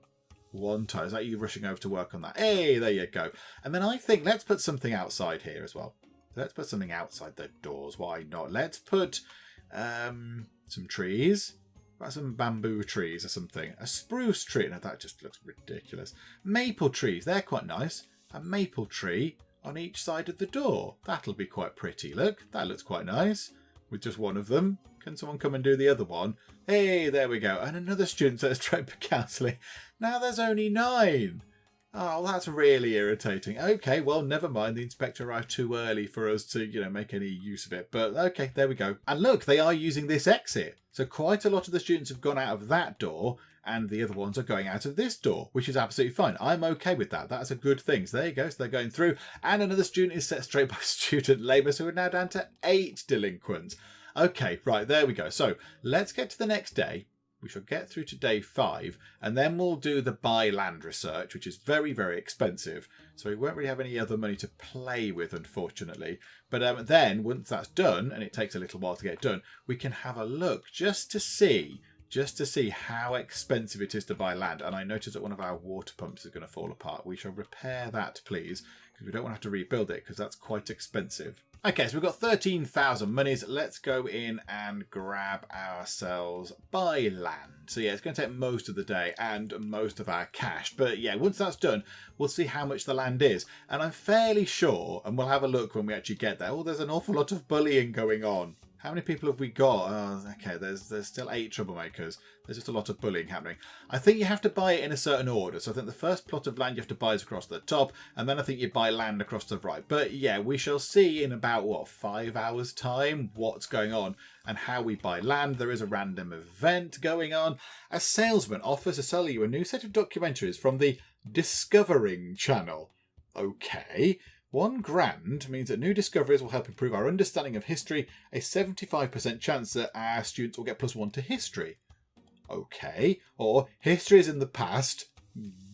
One tile. Is that you rushing over to work on that? Hey, there you go. And then I think let's put something outside here as well. Let's put something outside the doors. Why not? Let's put some trees. About some bamboo trees or something. A spruce tree. No, that just looks ridiculous. Maple trees. They're quite nice. A maple tree on each side of the door. That'll be quite pretty. Look, that looks quite nice. With just one of them. Can someone come and do the other one? Hey, there we go. And another student says try for counselling. Now there's only 9. Oh, that's really irritating. Okay, well, never mind. The inspector arrived too early for us to, make any use of it. But okay, there we go. And look, they are using this exit. So quite a lot of the students have gone out of that door and the other ones are going out of this door, which is absolutely fine. I'm okay with that. That's a good thing. So there you go. So they're going through. And another student is set straight by student labour. So we're now down to 8 delinquents. Okay, right, there we go. So let's get to the next day. We shall get through to day 5, and then we'll do the buy land research, which is very, very expensive. So we won't really have any other money to play with, unfortunately. But then, once that's done, and it takes a little while to get done, we can have a look just to see how expensive it is to buy land. And I noticed that one of our water pumps is going to fall apart. We shall repair that, please, because we don't want to have to rebuild it, because that's quite expensive. Okay, so we've got 13,000 monies. Let's go in and grab ourselves buy land. So yeah, it's going to take most of the day and most of our cash. But yeah, once that's done, we'll see how much the land is. And I'm fairly sure, and we'll have a look when we actually get there. Oh, there's an awful lot of bullying going on. How many people have we got? Oh, okay, there's still 8 troublemakers. There's just a lot of bullying happening. I think you have to buy it in a certain order. So I think the first plot of land you have to buy is across the top, and then I think you buy land across the right. But yeah, we shall see in about, 5 hours' time what's going on and how we buy land. There is a random event going on. A salesman offers to sell you a new set of documentaries from the Staggering channel. Okay. £1,000 means that new discoveries will help improve our understanding of history. A 75% chance that our students will get +1 to history. Okay. Or history is in the past.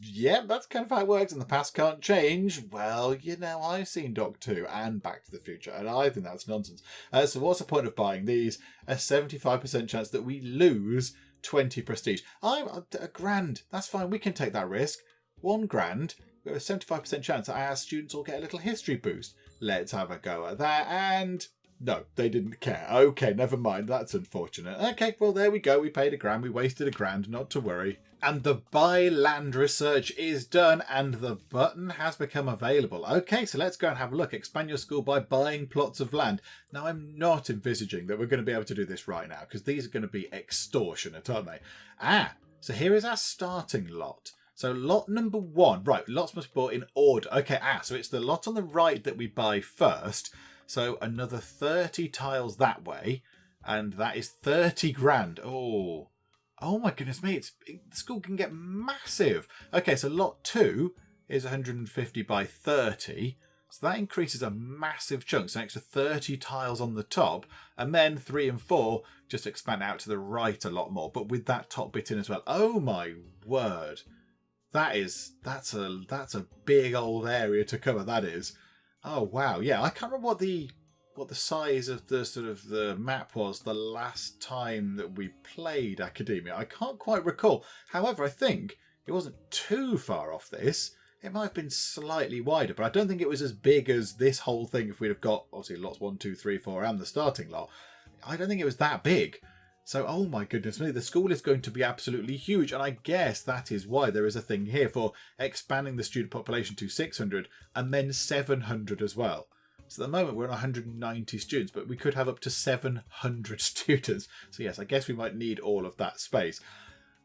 Yeah, that's kind of how it works, and the past can't change. Well, I've seen Doc 2 and Back to the Future, and I think that's nonsense. So what's the point of buying these? A 75% chance that we lose 20 prestige. £1,000. That's fine. We can take that risk. £1,000. We have a 75% chance that our students will get a little history boost. Let's have a go at that. And no, they didn't care. Okay, never mind. That's unfortunate. Okay, well, there we go. We paid £1,000. We wasted £1,000. Not to worry. And the buy land research is done, and the button has become available. Okay, so let's go and have a look. Expand your school by buying plots of land. Now, I'm not envisaging that we're going to be able to do this right now, because these are going to be extortionate, aren't they? So here is our starting lot. So lot number 1, right, lots must be bought in order. Okay, so it's the lot on the right that we buy first. So another 30 tiles that way, and that is 30 grand. Oh my goodness me, the school can get massive. Okay, so lot 2 is 150 by 30. So that increases a massive chunk, so an extra 30 tiles on the top, and then 3 and 4 just expand out to the right a lot more, but with that top bit in as well. Oh my word. That's a big old area to cover, that is. Oh wow, yeah, I can't remember what the size of the sort of the map was the last time that we played Academia. I can't quite recall. However, I think it wasn't too far off this. It might have been slightly wider, but I don't think it was as big as this whole thing if we'd have got obviously lots 1, 2, 3, 4 and the starting lot. I don't think it was that big. So, oh my goodness me, the school is going to be absolutely huge. And I guess that is why there is a thing here for expanding the student population to 600 and then 700 as well. So at the moment we're on 190 students, but we could have up to 700 students. So yes, I guess we might need all of that space.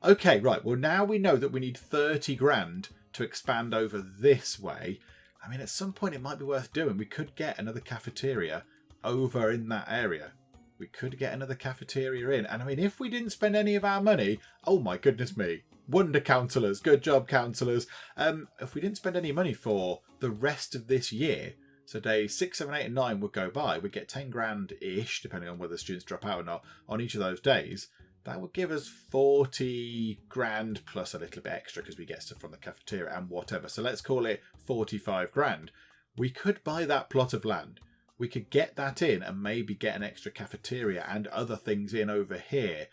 Okay, right. Well, now we know that we need 30 grand to expand over this way. I mean, at some point it might be worth doing. We could get another cafeteria over in that area. We could get another cafeteria in. And I mean, if we didn't spend any of our money, oh my goodness me. Wonder counsellors. Good job, counsellors. If we didn't spend any money for the rest of this year, so days 6, 7, 8 and 9 would go by. We'd get 10 grand-ish, depending on whether students drop out or not, on each of those days. That would give us 40 grand plus a little bit extra because we get stuff from the cafeteria and whatever. So let's call it 45 grand. we could buy that plot of land. We could get that in and maybe get an extra cafeteria and other things in over here.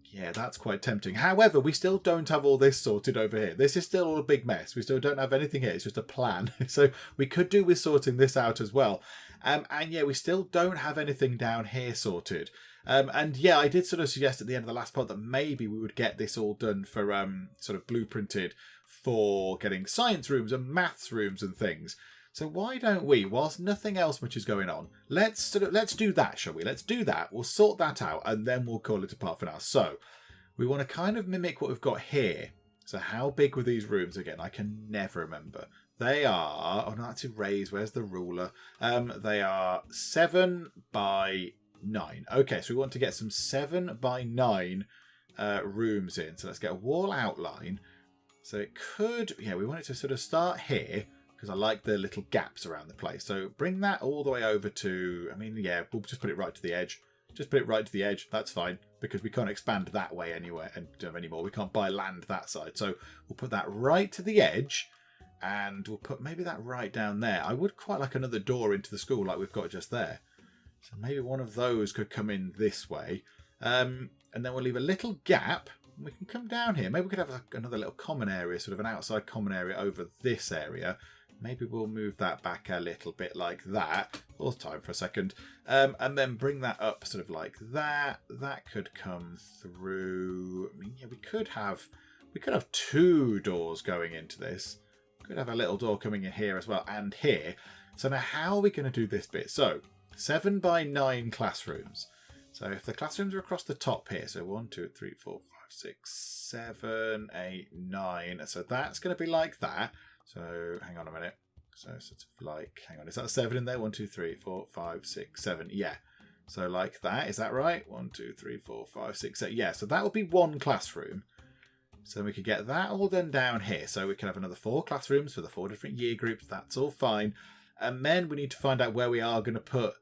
Yeah, that's quite tempting. However, we still don't have all this sorted over here. This is still all a big mess. We still don't have anything here. It's just a plan. So we could do with sorting this out as well. And yeah, we still don't have anything down here sorted. And yeah, I did sort of suggest at the end of the last part that maybe we would get this all done for sort of blueprinted for getting science rooms and maths rooms and things. So why don't we, whilst nothing else much is going on, let's do that, shall we? Let's do that. We'll sort that out and then we'll call it a part for now. So we want to kind of mimic what we've got here. So how big were these rooms again? I can never remember. They are, oh no, that's erased. Where's the ruler? They are 7 by 9. Okay, so we want to get some 7 by 9 rooms in. So let's get a wall outline. So it could, yeah, we want it to sort of start here, because I like the little gaps around the place. So bring that all the way over to, I mean, yeah, we'll just put it right to the edge. Just put it right to the edge. That's fine, because we can't expand that way anywhere anymore. We can't buy land that side. So we'll put that right to the edge, and we'll put maybe that right down there. I would quite like another door into the school like we've got just there. So maybe one of those could come in this way. And then we'll leave a little gap. We can come down here. Maybe we could have another little common area, sort of an outside common area over this area. Maybe we'll move that back a little bit like that. Pause time for a second. And then bring that up sort of like that. That could come through. I mean, yeah, we could have 2 doors going into this. Could have a little door coming in here as well and here. So now how are we going to do this bit? So 7 by 9 classrooms. So if the classrooms are across the top here, so 1, 2, 3, 4, 5, 6, 7, 8, 9. So that's going to be like that. So hang on a minute. So sort of like, hang on, is that 7 in there? 1, 2, 3, 4, 5, 6, 7. Yeah. So like that. Is that right? 1, 2, 3, 4, 5, 6, 7. Yeah. So that will be 1 classroom. So we could get that all done down here. So we can have another 4 classrooms for the 4 different year groups. That's all fine. And then we need to find out where we are going to put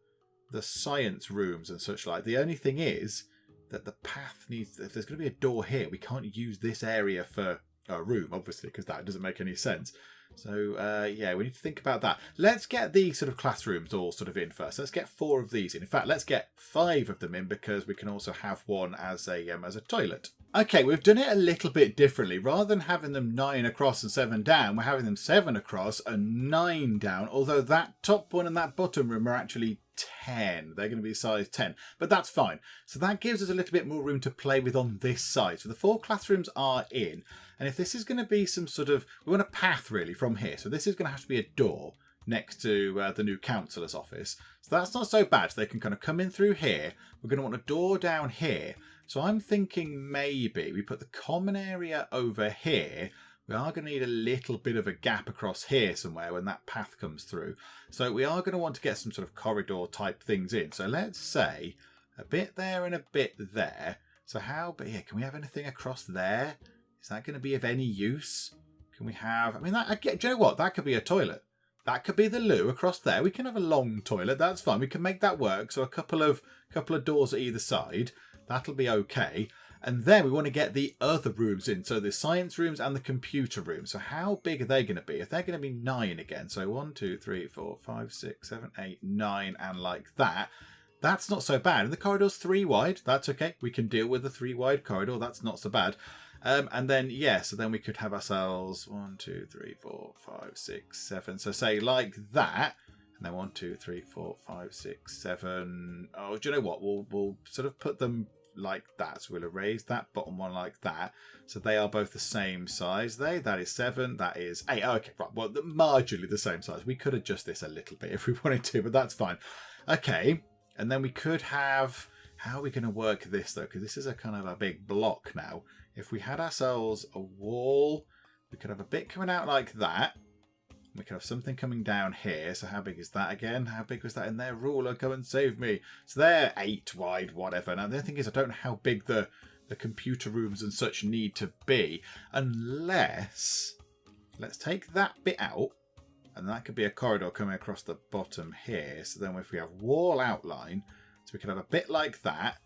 the science rooms and such like. The only thing is that the path needs, if there's going to be a door here, we can't use this area for a room, obviously, because that doesn't make any sense. So yeah, we need to think about that. Let's get these sort of classrooms all sort of in first. Let's get 4 of these in. In fact, let's get 5 of them in, because we can also have one as a toilet. Okay, we've done it a little bit differently. Rather than having them 9 across and 7 down, we're having them 7 across and 9 down. Although that top one and that bottom room are actually 10. They're going to be size 10, but that's fine. So that gives us a little bit more room to play with on this side. So the 4 classrooms are in. And if this is going to be some sort of, we want a path really from here. So this is going to have to be a door next to the new counsellor's office. So that's not so bad. So they can kind of come in through here. We're going to want a door down here. So I'm thinking maybe we put the common area over here. We are going to need a little bit of a gap across here somewhere when that path comes through. So we are going to want to get some sort of corridor type things in. So let's say a bit there and a bit there. So how, but yeah, can we have anything across there? Is that going to be of any use? Can we have, I mean, that, do you know what? That could be a toilet. That could be the loo across there. We can have a long toilet. That's fine. We can make that work. So a couple of doors at either side. That'll be okay. And then we want to get the other rooms in. So the science rooms and the computer rooms. So how big are they going to be? If they're going to be 9 again. So 1, 2, 3, 4, 5, 6, 7, 8, 9. And like that. That's not so bad. And the corridor's 3 wide. That's okay. We can deal with the 3 wide corridor. That's not so bad. And then, yeah, so then we could have ourselves 1, 2, 3, 4, 5, 6, 7. So say like that. And then 1, 2, 3, 4, 5, 6, 7. Oh, do you know what? We'll sort of put them like that. So we'll erase that bottom one like that. So they are both the same size. That is 7. That is 8. Oh, okay, right. Well, marginally the same size. We could adjust this a little bit if we wanted to, but that's fine. Okay. And then we could have, how are we going to work this though? Because this is a kind of a big block now. If we had ourselves a wall, we could have a bit coming out like that. We could have something coming down here. So how big is that again? How big was that in there? Ruler, come and save me. So they're 8 wide, whatever. Now the thing is, I don't know how big the computer rooms and such need to be. Unless, let's take that bit out. And that could be a corridor coming across the bottom here. So then if we have wall outline, so we could have a bit like that.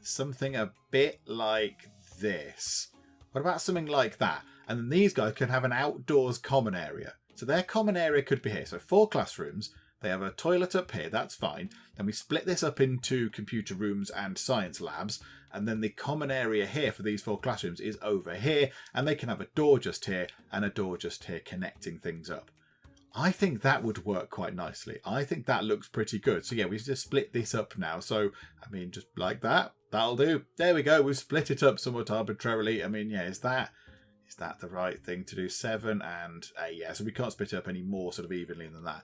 Something a bit like this. What about something like that? And then these guys can have an outdoors common area. So their common area could be here. So 4 classrooms. They have a toilet up here. That's fine. Then we split this up into computer rooms and science labs. And then the common area here for these 4 classrooms is over here. And they can have a door just here and a door just here connecting things up. I think that would work quite nicely. I think that looks pretty good. So yeah, we just split this up now. So, I mean, just like that. That'll do. There we go. We've split it up somewhat arbitrarily. I mean, yeah, is that the right thing to do? 7 and 8. Yeah, so we can't split it up any more sort of evenly than that.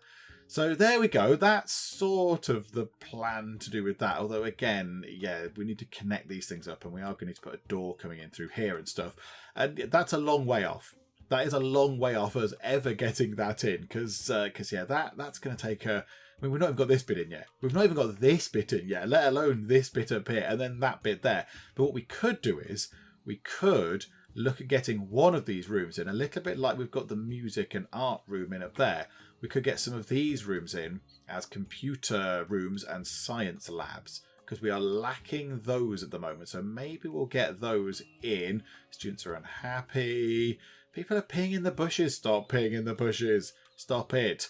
So there we go. That's sort of the plan to do with that. Although, again, yeah, we need to connect these things up. And we are going to need to put a door coming in through here and stuff. And that's a long way off. That is a long way off us ever getting that in, because yeah, that's going to take a... I mean, we've not even got this bit in yet. We've not even got this bit in yet, let alone this bit up here, and then that bit there. But what we could do is, we could look at getting one of these rooms in, a little bit like we've got the music and art room in up there. We could get some of these rooms in as computer rooms and science labs, because we are lacking those at the moment. So maybe we'll get those in. Students are unhappy. People are peeing in the bushes. Stop peeing in the bushes. Stop it.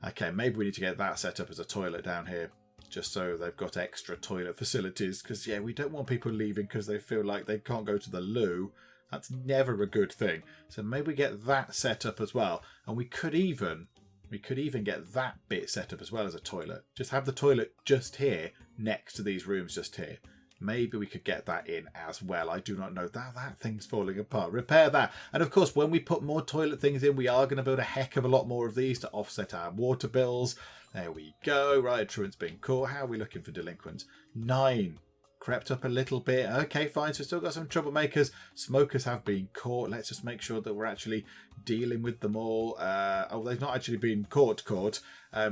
Okay, maybe we need to get that set up as a toilet down here, just so they've got extra toilet facilities. Because, yeah, we don't want people leaving because they feel like they can't go to the loo. That's never a good thing. So maybe we get that set up as well. And we could even get that bit set up as well as a toilet. Just have the toilet just here, next to these rooms just here. Maybe we could get that in as well. I do not know. That thing's falling apart. Repair that. And of course, when we put more toilet things in, we are going to build a heck of a lot more of these to offset our water bills. There we go. Right, truant's being caught. How are we looking for delinquents? 9. Crept up a little bit. Okay, fine. So still got some troublemakers. Smokers have been caught. Let's just make sure that we're actually dealing with them all. Oh, they've not actually been caught.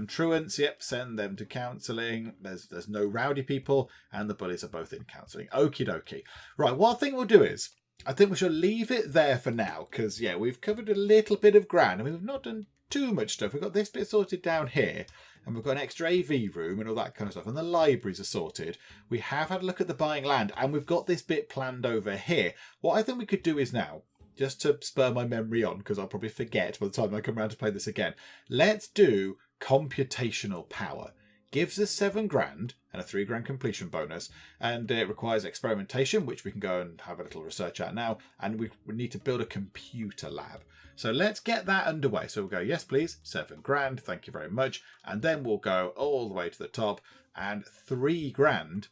Truants, yep, send them to counselling. There's no rowdy people, and the bullies are both in counselling. Okie dokie. Right, what I think we'll do is, I think we shall leave it there for now, because, yeah, we've covered a little bit of ground. I mean, we've not done too much stuff. We've got this bit sorted down here, and we've got an extra AV room and all that kind of stuff, and the libraries are sorted. We have had a look at the buying land, and we've got this bit planned over here. What I think we could do is now, just to spur my memory on, because I'll probably forget by the time I come around to play this again, let's do computational power. Gives us 7 grand and a 3 grand completion bonus, and it requires experimentation, which we can go and have a little research at now, and we need to build a computer lab. So let's get that underway. So we'll go, yes please, 7 grand, thank you very much, and then we'll go all the way to the top, and 3 grand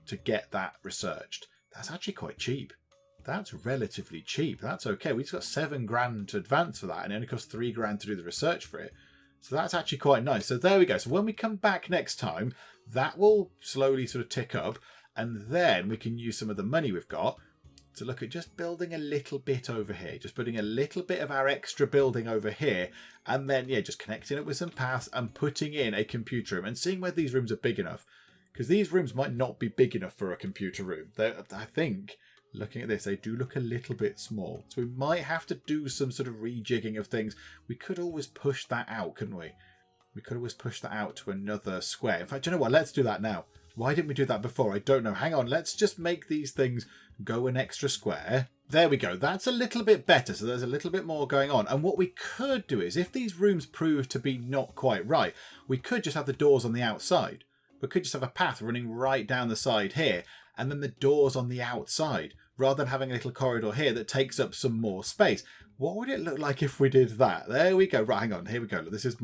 to get that researched. That's actually quite cheap. That's relatively cheap. That's okay. We just got 7 grand to advance for that, and it only costs 3 grand to do the research for it. So that's actually quite nice. So there we go. So when we come back next time, that will slowly sort of tick up, and then we can use some of the money we've got to look at just building a little bit over here, just putting a little bit of our extra building over here, and then, yeah, just connecting it with some paths and putting in a computer room and seeing whether these rooms are big enough. Because these rooms might not be big enough for a computer room. I think, looking at this, they do look a little bit small. So we might have to do some sort of rejigging of things. We could always push that out, couldn't we? We could always push that out to another square. In fact, you know what? Let's do that now. Why didn't we do that before? I don't know. Hang on. Let's just make these things go an extra square. There we go. That's a little bit better. So there's a little bit more going on. And what we could do is, if these rooms prove to be not quite right, we could just have the doors on the outside. We could just have a path running right down the side here, and then the doors on the outside, rather than having a little corridor here that takes up some more space. What would it look like if we did that? There we go. Right, hang on. Here we go. This is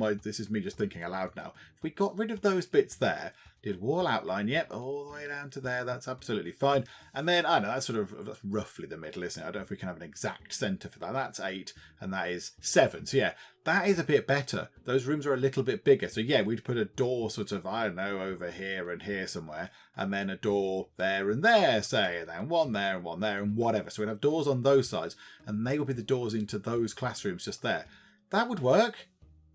me just thinking aloud now. If we got rid of those bits there, did wall outline, yep, all the way down to there. That's absolutely fine. And then, I don't know, that's roughly the middle, isn't it? I don't know if we can have an exact centre for that. That's 8, and that is 7. So yeah, that is a bit better. Those rooms are a little bit bigger. So yeah, we'd put a door sort of, I don't know, over here and here somewhere, and then a door there and there, say, and then one there and whatever. So we'd have doors on those sides, and they will be the doors into those classrooms just there. That would work.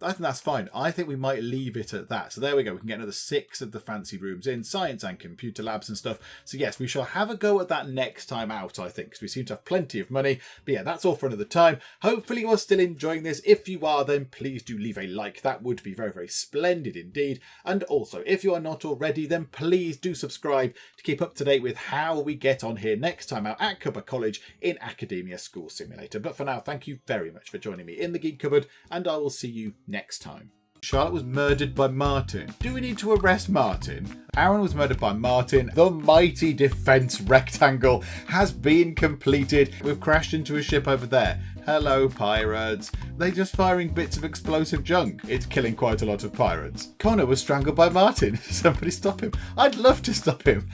I think that's fine. I think we might leave it at that. So there we go. We can get another 6 of the fancy rooms in science and computer labs and stuff. So yes, we shall have a go at that next time out, I think, because we seem to have plenty of money. But yeah, that's all for another time. Hopefully you're still enjoying this. If you are, then please do leave a like. That would be very, very splendid indeed. And also, if you are not already, then please do subscribe to keep up to date with how we get on here next time out at Cupboard College in Academia School Simulator. But for now, thank you very much for joining me in the Geek Cupboard, and I will see you next time. Charlotte was murdered by Martin. Do we need to arrest Martin? Aaron was murdered by Martin. The mighty defense rectangle has been completed. We've crashed into a ship over there. Hello, pirates. They're just firing bits of explosive junk. It's killing quite a lot of pirates. Connor was strangled by Martin. Somebody stop him. I'd love to stop him.